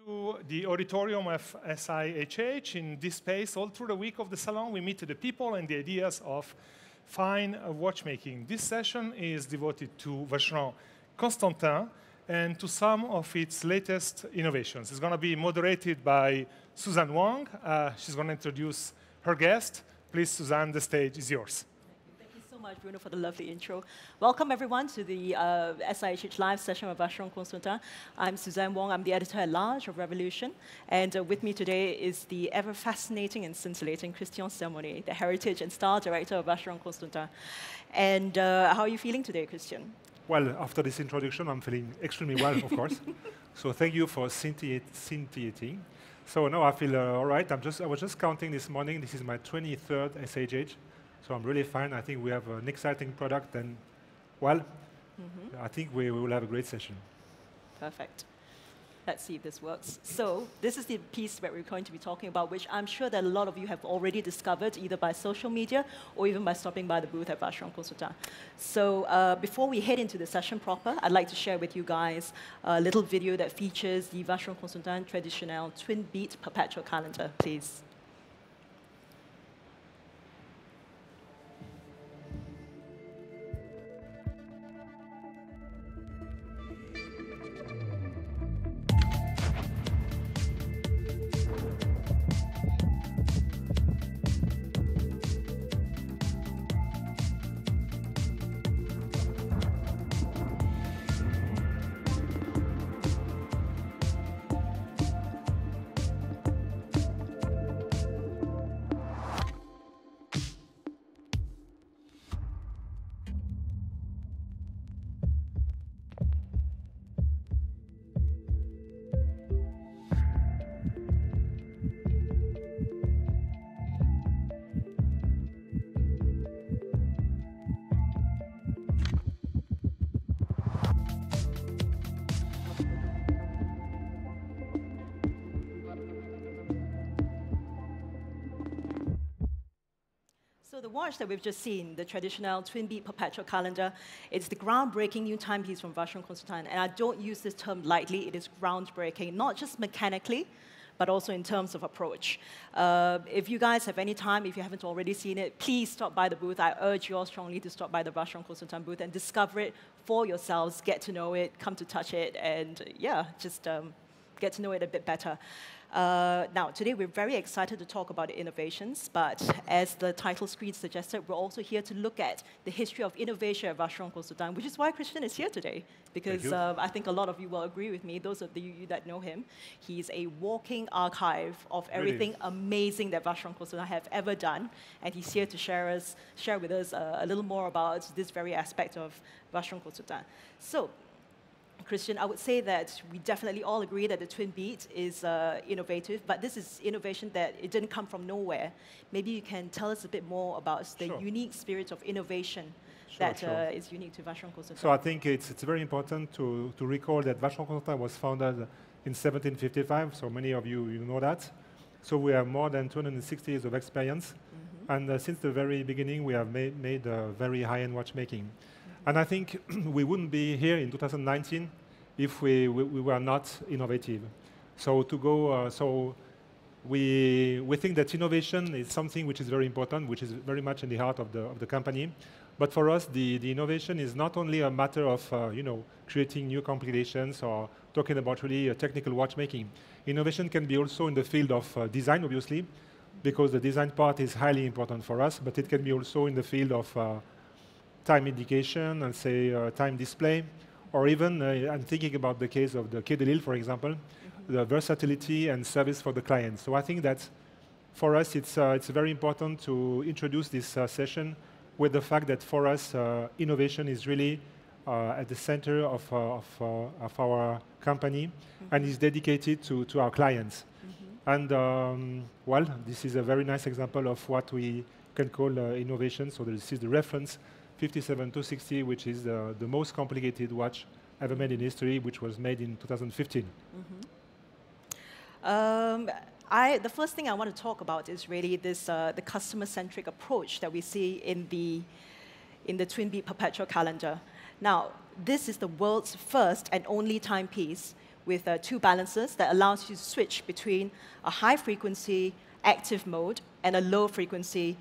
To the auditorium of SIHH. In this space, all through the week of the salon, we meet the people and the ideas of fine watchmaking. This session is devoted to Vacheron Constantin and to some of its latest innovations. It's going to be moderated by Suzanne Wong. She's going to introduce her guest. Please, Suzanne, the stage is yours. So much, Bruno, for the lovely intro. Welcome, everyone, to the SIHH live session of Vacheron Constantin. I'm Suzanne Wong. I'm the editor-at-large of Revolution. And with me today is the ever-fascinating and scintillating Selmoni, the heritage and style director of Vacheron Constantin. And how are you feeling today, Christian? Well, after this introduction, I'm feeling extremely well, of course. So thank you for scintillating. So now I feel all right. I was just counting this morning. This is my 23rd SIHH. So I'm really fine. I think we have an exciting product, and, well, I think we will have a great session. Perfect. Let's see if this works. So this is the piece that we're going to be talking about, which I'm sure that a lot of you have already discovered, either by social media or even by stopping by the booth at Vacheron Constantin. So before we head into the session proper, I'd like to share with you guys a little video that features the Vacheron Constantin traditional twin-beat Perpetual Calendar, please. So the watch that we've just seen, the traditional twin-beat Perpetual Calendar, it's the groundbreaking new timepiece from Vacheron Constantin. And I don't use this term lightly. It is groundbreaking, not just mechanically, but also in terms of approach. If you guys have any time, if you haven't already seen it, please stop by the booth. I urge you all strongly to stop by the Vacheron Constantin booth and discover it for yourselves, get to know it, come to touch it, and yeah, just get to know it a bit better. Now, today we're very excited to talk about innovations, but as the title screen suggested, we're also here to look at the history of innovation at Vacheron Constantin, which is why Christian is here today, because I think a lot of you will agree with me, those of you that know him. He's a walking archive of everything amazing that Vacheron Constantin have ever done, and he's here to share with us a little more about this very aspect of Vacheron Constantin. So, Christian, I would say that we definitely all agree that the twin beat is innovative, but this is innovation that it didn't come from nowhere. Maybe you can tell us a bit more about the unique spirit of innovation that is unique to Vacheron Constantin. So I think it's very important to recall that Vacheron Constantin was founded in 1755, so many of you know that. So we have more than 260 years of experience, and since the very beginning we have made very high-end watchmaking. And I think we wouldn't be here in 2019 if we were not innovative. So we think that innovation is something which is very important, which is very much in the heart of the company. But for us, the innovation is not only a matter of creating new complications or talking about really technical watchmaking. Innovation can be also in the field of design, obviously, because the design part is highly important for us. But it can be also in the field of time indication and say time display, or even I'm thinking about the case of the Quai de Lille, for example, the versatility and service for the client. So I think that for us it's very important to introduce this session with the fact that for us innovation is really at the center of our company and is dedicated to our clients. And well, this is a very nice example of what we can call innovation. So this is the reference 57260, which is the most complicated watch ever made in history, which was made in 2015. The first thing I want to talk about is really this the customer-centric approach that we see in the twin-beat Perpetual Calendar. Now, this is the world's first and only timepiece with 2 balancers that allows you to switch between a high-frequency active mode and a low-frequency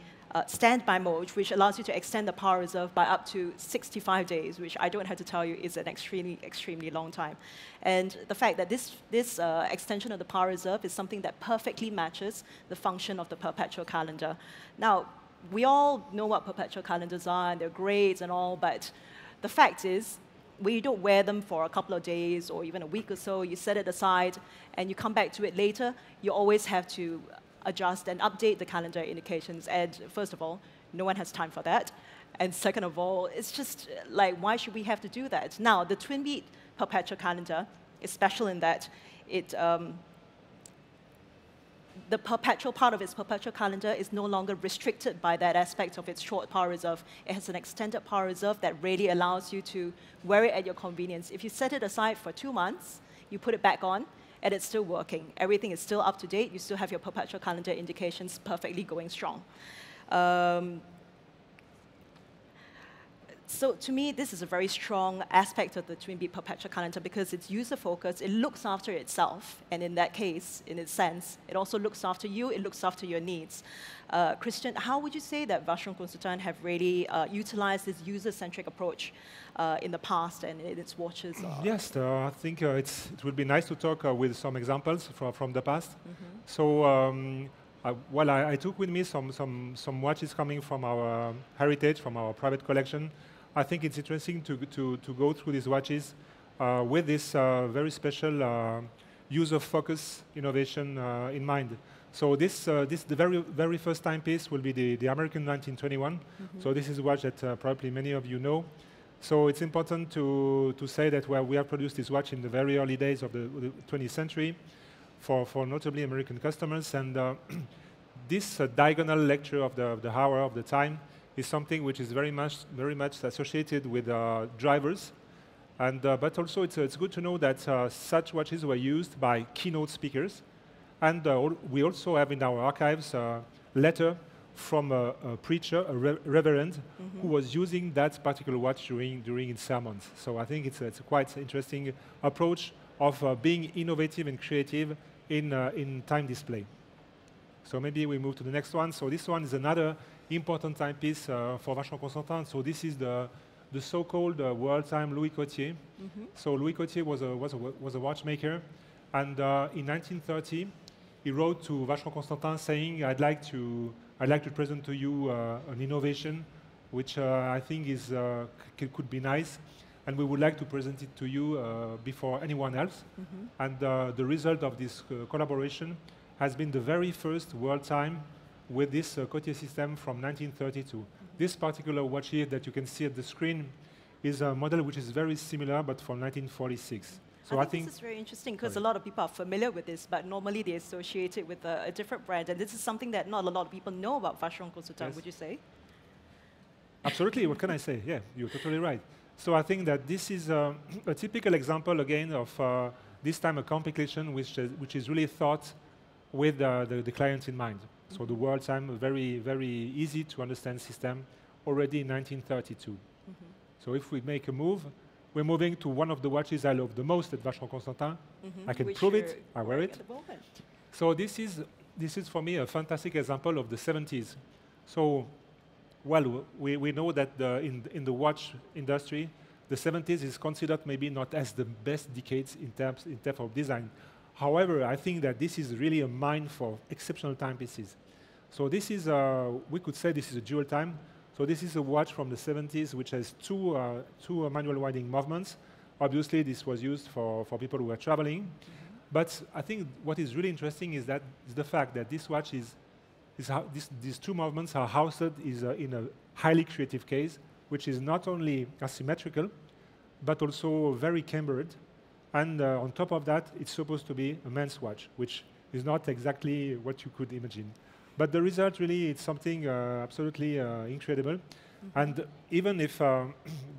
standby mode, which allows you to extend the power reserve by up to 65 days, which I don't have to tell you is an extremely, extremely long time. And the fact that this extension of the power reserve is something that perfectly matches the function of the perpetual calendar. Now, we all know what perpetual calendars are, and they're great and all, but the fact is, when you don't wear them for a couple of days or even a week or so, you set it aside and you come back to it later, you always have to adjust and update the calendar indications. And first of all, no one has time for that. And second of all, it's just like, why should we have to do that? Now, the twin beat perpetual calendar is special in that the perpetual part of its perpetual calendar is no longer restricted by that aspect of its short power reserve. It has an extended power reserve that really allows you to wear it at your convenience. If you set it aside for 2 months, you put it back on, and it's still working. Everything is still up to date. You still have your perpetual calendar indications perfectly going strong. So to me, this is a very strong aspect of the twin beat perpetual calendar because it's user-focused. It looks after itself, and in that case, in its sense, it also looks after you. It looks after your needs. Christian, how would you say that Vacheron Constantin have really utilized this user-centric approach in the past and in its watches? Yes, I think it would be nice to talk with some examples from the past. Mm-hmm. So. Well, I took with me some watches coming from our heritage, from our private collection. I think it's interesting to go through these watches with this very special user-focused innovation in mind. So the very first timepiece will be the American 1921. Mm-hmm. So this is a watch that probably many of you know. So it's important to say that we have produced this watch in the very early days of the 20th century. For notably American customers, and this diagonal lecture of the hour of the time is something which is very much associated with drivers, and but also it's good to know that such watches were used by keynote speakers, and we also have in our archives a letter from a preacher, a reverend, mm-hmm. who was using that particular watch during his sermons. So I think it's a quite interesting approach of being innovative and creative in time display. So maybe we move to the next one. So this one is another important timepiece for Vacheron Constantin. So this is the so-called world time Louis Cotier. Mm-hmm. So Louis Cotier was a watchmaker, and in 1930 he wrote to Vacheron Constantin saying, I'd like to present to you an innovation which I think could be nice, and we would like to present it to you before anyone else. Mm-hmm. And the result of this collaboration has been the very first world time with this Cotier system from 1932. Mm-hmm. This particular watch here that you can see at the screen is a model which is very similar, but from 1946. So I think this is very interesting because a lot of people are familiar with this, but normally they associate it with a different brand. And this is something that not a lot of people know about Vacheron Constantin, yes. Would you say? Absolutely. What can I say? Yeah, you're totally right. So I think that this is a typical example, again, of this time a complication which is really thought with the client in mind. Mm-hmm. So the world time, a very, very easy to understand system, already in 1932. Mm-hmm. So if we make a move, we're moving to one of the watches I love the most at Vacheron Constantin. Mm-hmm. I can prove it. I wear it. So this is for me a fantastic example of the 70s. So, well, we know that in the watch industry, the 70s is considered maybe not as the best decades in terms of design. However, I think that this is really a mine for exceptional timepieces. So this is, we could say this is a dual time. So this is a watch from the 70s which has two manual winding movements. Obviously, this was used for people who were traveling. Mm-hmm. But I think what is really interesting is the fact that this watch these two movements are housed in a highly creative case, which is not only asymmetrical, but also very cambered. And on top of that, it's supposed to be a men's watch, which is not exactly what you could imagine. But the result really is something absolutely incredible. Mm-hmm. And even if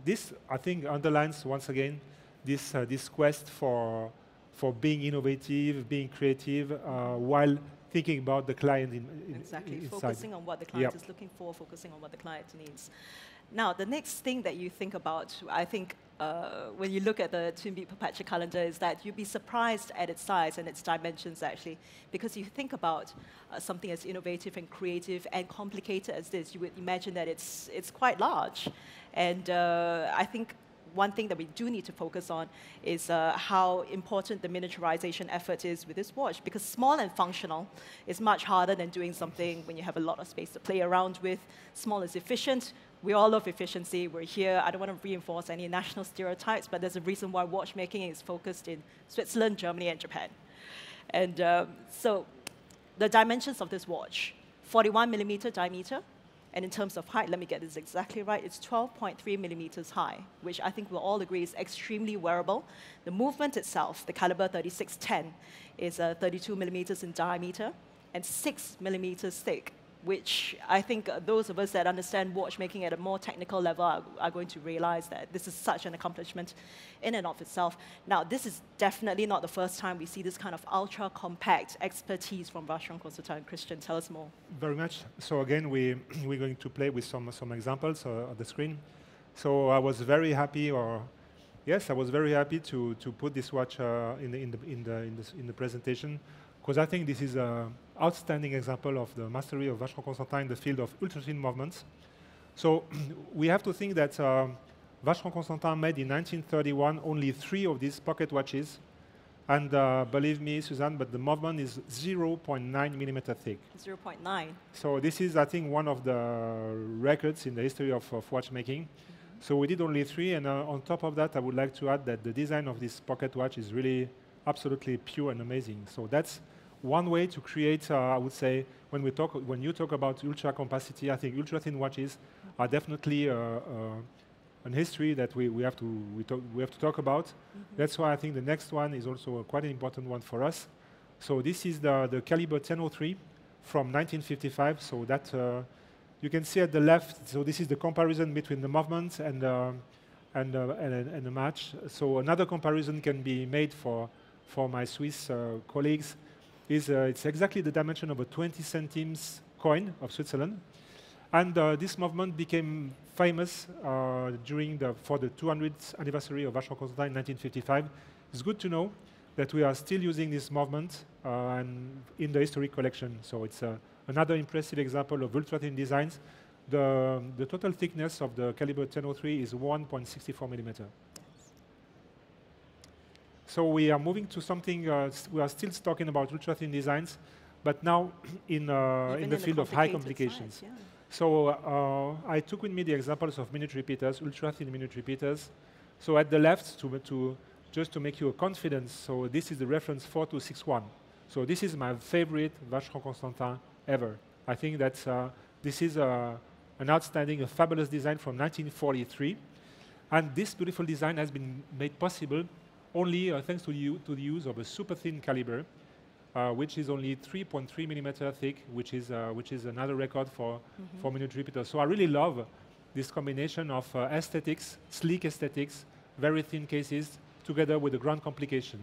this, I think, underlines once again this quest for being innovative, being creative, while thinking about the client exactly, inside. focusing on what the client is looking for, focusing on what the client needs. Now, the next thing that you think about, I think, when you look at the Twin Beat Perpetual Calendar is that you'd be surprised at its size and its dimensions, actually, because you think about something as innovative and creative and complicated as this, you would imagine that it's quite large. And I think one thing that we do need to focus on is how important the miniaturization effort is with this watch, because small and functional is much harder than doing something when you have a lot of space to play around with. Small is efficient. We all love efficiency. We're here. I don't want to reinforce any national stereotypes, but there's a reason why watchmaking is focused in Switzerland, Germany, and Japan. And so the dimensions of this watch, 41 millimeter diameter, and in terms of height, let me get this exactly right, it's 12.3 millimeters high, which I think we'll all agree is extremely wearable. The movement itself, the Calibre 3610, is 32 millimeters in diameter and 6 millimeters thick, which I think those of us that understand watchmaking at a more technical level are going to realize that this is such an accomplishment in and of itself. Now, this is definitely not the first time we see this kind of ultra-compact expertise from Vacheron Constantin. Christian, tell us more. Very much. So again, we're going to play with some examples on the screen. So I was very happy, I was very happy to put this watch in the presentation, because I think this is an outstanding example of the mastery of Vacheron Constantin in the field of ultra-thin movements. So we have to think that Vacheron Constantin made in 1931 only 3 of these pocket watches. And believe me, Suzanne, but the movement is 0.9 millimeter thick. 0.9. So this is, I think, one of the records in the history of watchmaking. Mm-hmm. So we did only 3, and on top of that, I would like to add that the design of this pocket watch is really absolutely pure and amazing. So that's one way to create, I would say, when you talk about ultra compacity, I think ultra thin watches are definitely an history that we have to talk about. Mm-hmm. That's why I think the next one is also quite an important one for us. So this is the Calibre 1003 from 1955. So that you can see at the left. So this is the comparison between the movement and the match. So another comparison can be made for my Swiss colleagues. It's exactly the dimension of a 20 centimes coin of Switzerland. And this movement became famous for the 200th anniversary of Vacheron Constantin in 1955. It's good to know that we are still using this movement in the historic collection. So it's another impressive example of ultra-thin designs. The total thickness of the Calibre 1003 is 1.64 millimeter. So we are moving to something, we are still talking about ultra-thin designs, but now in the field of high complications. Size, yeah. So I took with me the examples of minute repeaters, ultra-thin minute repeaters. So at the left, just to make you a confidence, so this is the reference 4261. So this is my favorite Vacheron Constantin ever. I think that this is an outstanding, a fabulous design from 1943. And this beautiful design has been made possible only thanks to the use of a super thin caliber, which is only 3.3 millimeter thick, which is another record for minute repeaters. So I really love this combination of aesthetics, sleek aesthetics, very thin cases, together with the ground complication.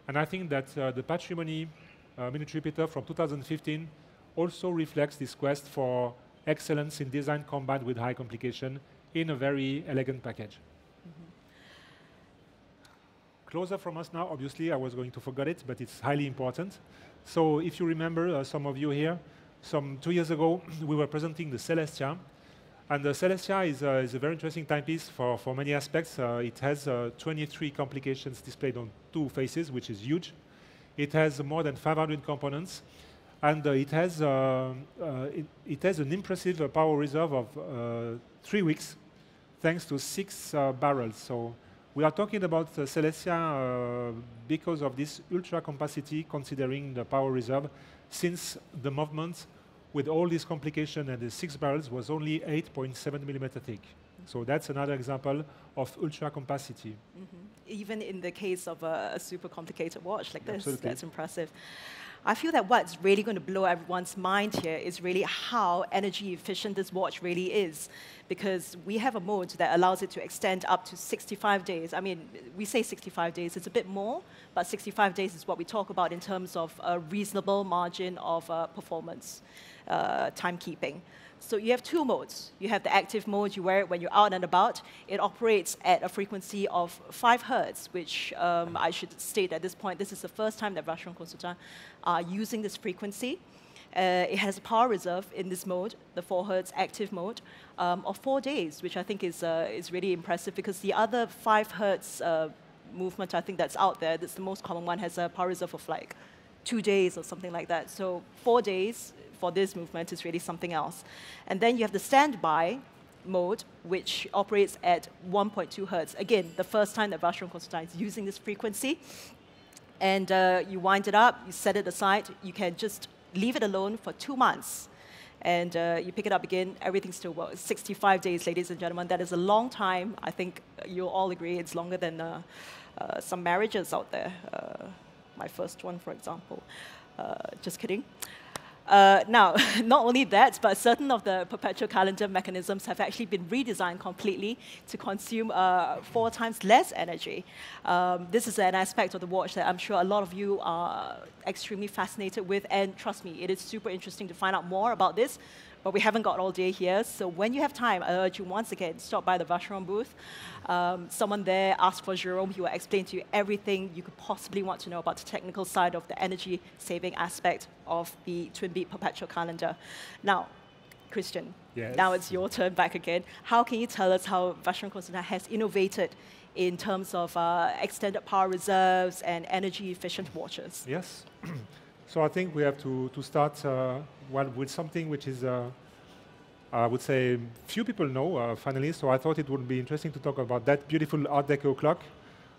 And I think that the Patrimony minute repeater from 2015 also reflects this quest for excellence in design combined with high complication in a very elegant package. Closer from us now, obviously, I was going to forget it, but it's highly important. So if you remember, some of you here, 2 years ago, we were presenting the Celestia. And the Celestia is a very interesting timepiece for many aspects. It has 23 complications displayed on 2 faces, which is huge. It has more than 500 components. And it has an impressive power reserve of 3 weeks, thanks to 6 barrels. So we are talking about Celestia because of this ultra compacity, considering the power reserve, since the movement with all these complications and the 6 barrels was only 8.7 millimeter thick. So that's another example of ultra compacity. even in the case of a super complicated watch like this. Absolutely. That's impressive. I feel that what's really going to blow everyone's mind here is really how energy efficient this watch really is, because we have a mode that allows it to extend up to 65 days. I mean, we say 65 days, it's a bit more, but 65 days is what we talk about in terms of a reasonable margin of performance, timekeeping. So you have two modes. You have the active mode, you wear it when you're out and about. It operates at a frequency of 5 Hertz, which I should state at this point, this is the first time that Vacheron Constantin are using this frequency. It has a power reserve in this mode, the 4 Hertz active mode, of 4 days, which I think is really impressive, because the other 5 Hertz movement, I think that's out there, that's the most common one, has a power reserve of like 2 days or something like that. So 4 days for this movement is really something else. And then you have the standby mode, which operates at 1.2 Hertz. Again, the first time that Vacheron Constantin is using this frequency. And you wind it up, you set it aside, you can just leave it alone for 2 months. And you pick it up again, everything still works. 65 days, ladies and gentlemen, that is a long time. I think you'll all agree it's longer than some marriages out there. My first one, for example. Just kidding. Now, not only that, but certain of the perpetual calendar mechanisms have actually been redesigned completely to consume 4 times less energy. This is an aspect of the watch that I'm sure a lot of you are extremely fascinated with, and trust me, it is super interesting to find out more about this, but we haven't got all day here, so when you have time, I urge you once again, stop by the Vacheron booth. Someone there, ask for Jerome, he will explain to you everything you could possibly want to know about the technical side of the energy-saving aspect of the Twin Beat Perpetual Calendar. Now, Christian, yes. Now it's your turn back again. How can you tell us how Vacheron Constantin has innovated in terms of extended power reserves and energy-efficient watches? Yes. So I think we have to start with something which is, I would say, few people know, finally. So I thought it would be interesting to talk about that beautiful Art Deco clock.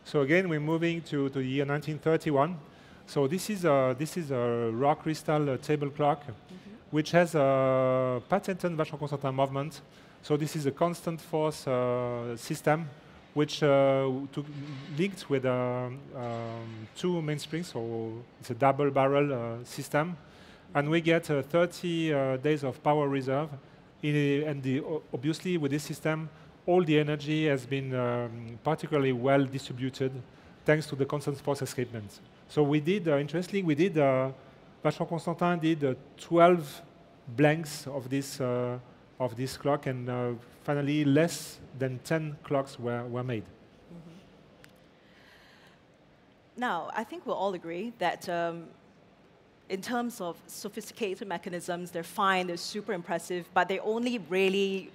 So again, we're moving to the year 1931. So this is a rock crystal table clock, which has a patented Vacheron Constantin movement. So this is a constant force system, which linked with 2 mainsprings, so it's a double barrel system. And we get 30 days of power reserve. Obviously, with this system, all the energy has been particularly well distributed thanks to the constant force escapement. So we did, interestingly, Vacheron Constantin did 12 blanks of this clock, and finally less than 10 clocks were made. Now, I think we'll all agree that in terms of sophisticated mechanisms, they're fine, they're super impressive, but they only really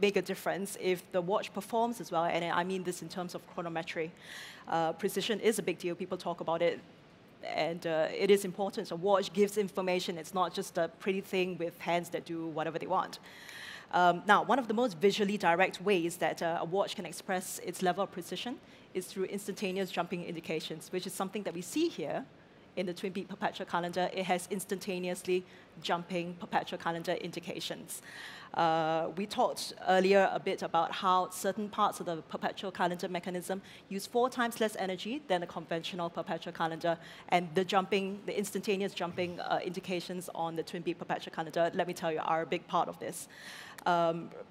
make a difference if the watch performs as well, and I mean this in terms of chronometry. Precision is a big deal, people talk about it, and it is important. A watch gives information, it's not just a pretty thing with hands that do whatever they want. Now, one of the most visually direct ways that a watch can express its level of precision is through instantaneous jumping indications, which is something that we see here in the Twin Beat Perpetual Calendar. It has instantaneously jumping Perpetual Calendar indications. We talked earlier a bit about how certain parts of the Perpetual Calendar mechanism use 4 times less energy than a conventional Perpetual Calendar, and the instantaneous jumping indications on the Twin Beat Perpetual Calendar, let me tell you, are a big part of this.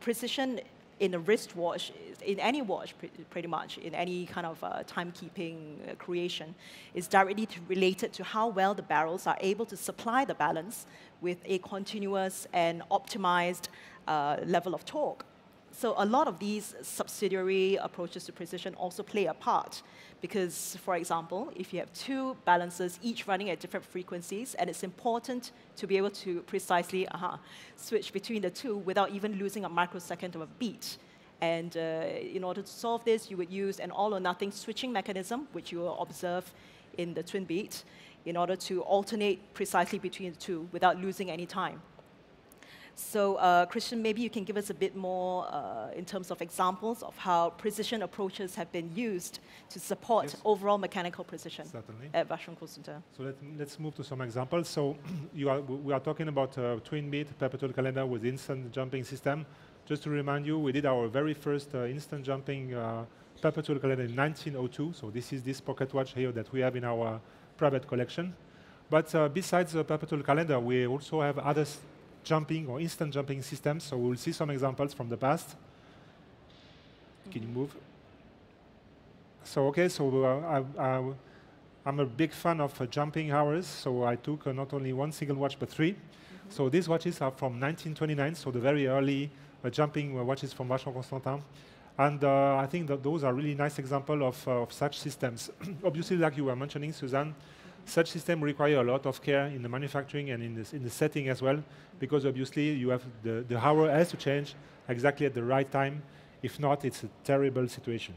Precision in a wristwatch, in any watch pretty much, in any kind of timekeeping creation, is directly related to how well the barrels are able to supply the balance with a continuous and optimized level of torque. So a lot of these subsidiary approaches to precision also play a part, because, for example, if you have 2 balancers, each running at different frequencies, and it's important to be able to precisely switch between the 2 without even losing a microsecond of a beat. And in order to solve this, you would use an all-or-nothing switching mechanism, which you will observe in the Twin Beat, in order to alternate precisely between the 2 without losing any time. So, Christian, maybe you can give us a bit more in terms of examples of how precision approaches have been used to support overall mechanical precision at Vacheron Constantin. So let's move to some examples. So we are talking about Twin Beat Perpetual Calendar with instant jumping system. Just to remind you, we did our very first instant jumping Perpetual Calendar in 1902. So this is this pocket watch here that we have in our private collection. But besides the Perpetual Calendar, we also have other jumping or instant jumping systems. So we'll see some examples from the past. Can you move? So okay, so I'm a big fan of jumping hours. So I took not only one single watch, but three. So these watches are from 1929, so the very early jumping watches from Vacheron Constantin. And I think that those are really nice examples of such systems. Obviously, like you were mentioning, Suzanne, such systems require a lot of care in the manufacturing and in the setting as well, because obviously you have the hour has to change exactly at the right time. If not, it's a terrible situation.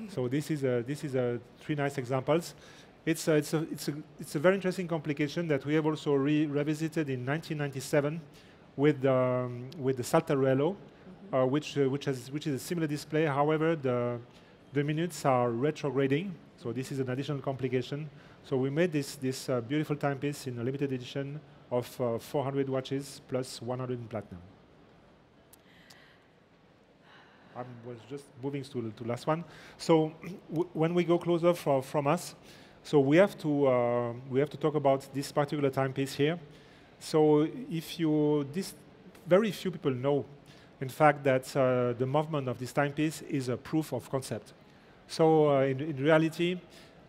So this is three nice examples. It's a very interesting complication that we have also revisited in 1997 with the Saltarello, which is a similar display. However, the minutes are retrograding, so this is an additional complication. So we made this beautiful timepiece in a limited edition of 400 watches plus 100 in platinum. I was just moving to the last one. So when we go closer from us, so we have to talk about this particular timepiece here. So very few people know, in fact, that the movement of this timepiece is a proof of concept. So in reality,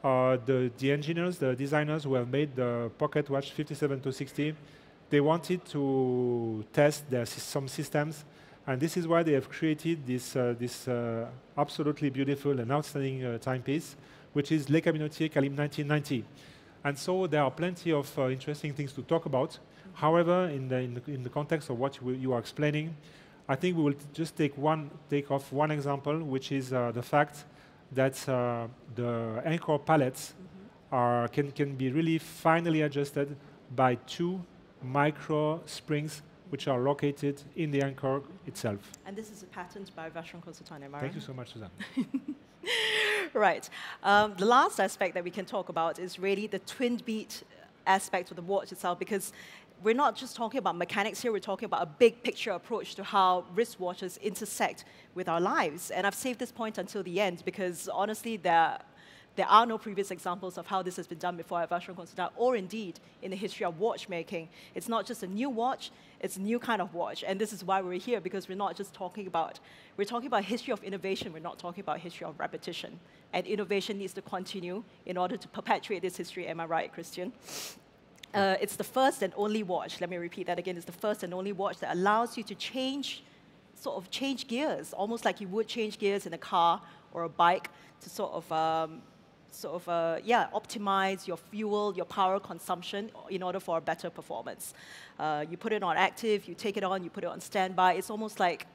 the engineers, the designers who have made the pocket watch 57-60, they wanted to test some systems, and this is why they have created this absolutely beautiful and outstanding timepiece, which is Le Cabinotier Calibre 1990. And so there are plenty of interesting things to talk about. However, in the context of what you are explaining, I think we will just take off one example, which is the fact that the anchor pallets can be really finely adjusted by two micro springs which are located in the anchor itself. And this is a patent by Vacheron Constantin, am I right? Thank you so much, Suzanne. Right. The last aspect that we can talk about is really the twin beat aspect of the watch itself, because we're not just talking about mechanics here, we're talking about a big picture approach to how wristwatches intersect with our lives. And I've saved this point until the end because honestly, there are no previous examples of how this has been done before at Vacheron Constantin, or indeed in the history of watchmaking. It's not just a new watch, it's a new kind of watch. And this is why we're here, because we're not just talking about, we're talking about history of innovation, we're not talking about history of repetition. And innovation needs to continue in order to perpetuate this history. Am I right, Christian? It's the first and only watch, let me repeat that again, it's the first and only watch that allows you to sort of change gears, almost like you would change gears in a car or a bike to optimize your fuel, your power consumption in order for a better performance. You put it on active, you take it on, you put it on standby. It's almost like,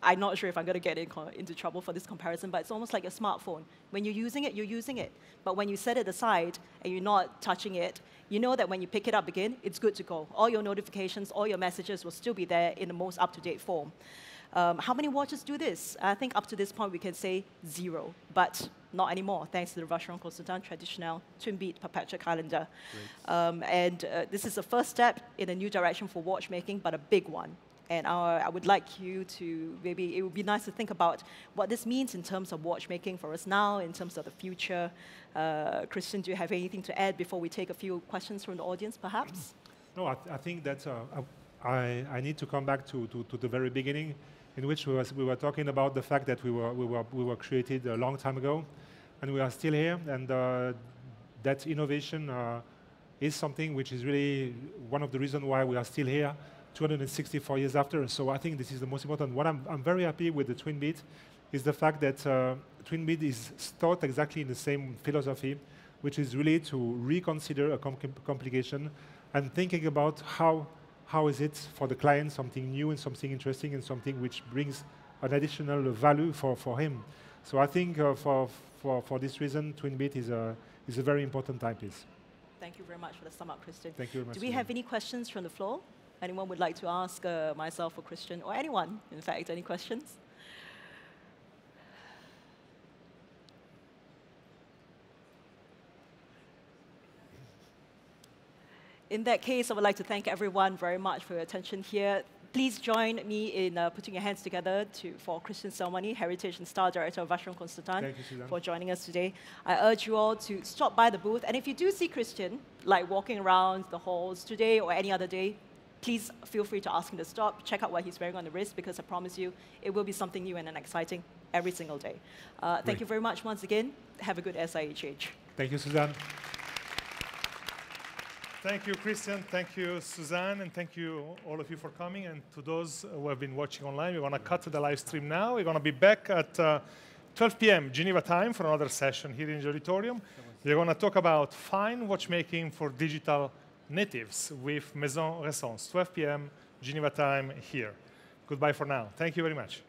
I'm not sure if I'm going to get into trouble for this comparison, but it's almost like a smartphone. When you're using it, you're using it. But when you set it aside and you're not touching it, you know that when you pick it up again, it's good to go. All your notifications, all your messages will still be there in the most up-to-date form. How many watches do this? I think up to this point we can say 0, but not anymore, thanks to the Vacheron Constantin traditional twin-beat Perpetual Calendar. This is the first step in a new direction for watchmaking, but a big one. And I would like you to, maybe it would be nice to think about what this means in terms of watchmaking for us now, in terms of the future. Christian, do you have anything to add before we take a few questions from the audience, perhaps? No, I think that I need to come back to the very beginning, in which we were talking about the fact that we were created a long time ago, and we are still here, and that innovation is something which is really one of the reasons why we are still here 264 years after. So I think this is the most important. What I'm very happy with the twin beat is the fact that twin beat is taught exactly in the same philosophy, which is really to reconsider a complication and thinking about how is it for the client something new and something interesting and something which brings an additional value for him. So I think for this reason, twin beat is a very important timepiece. Thank you very much for the sum up, Christian. Thank you very much. Do we have any questions from the floor? Anyone would like to ask myself or Christian, or anyone, in fact, any questions? In that case, I would like to thank everyone very much for your attention here. Please join me in putting your hands together for Christian Selmoni, Heritage and Star Director of Vacheron Constantin, Thank you, Suzanne. for joining us today. I urge you all to stop by the booth. And if you do see Christian, like walking around the halls today or any other day, please feel free to ask him to stop, check out what he's wearing on the wrist, because I promise you, it will be something new and exciting every single day. Thank you very much once again. Have a good SIHH. Thank you, Suzanne. Thank you, Christian. Thank you, Suzanne. And thank you, all of you, for coming. And to those who have been watching online, we're going to cut the live stream now. We're going to be back at 12 p.m. Geneva time for another session here in the auditorium. We're going to talk about fine watchmaking for digital natives with Maison Renaissance, 12 p.m. Geneva time here. Goodbye for now. Thank you very much.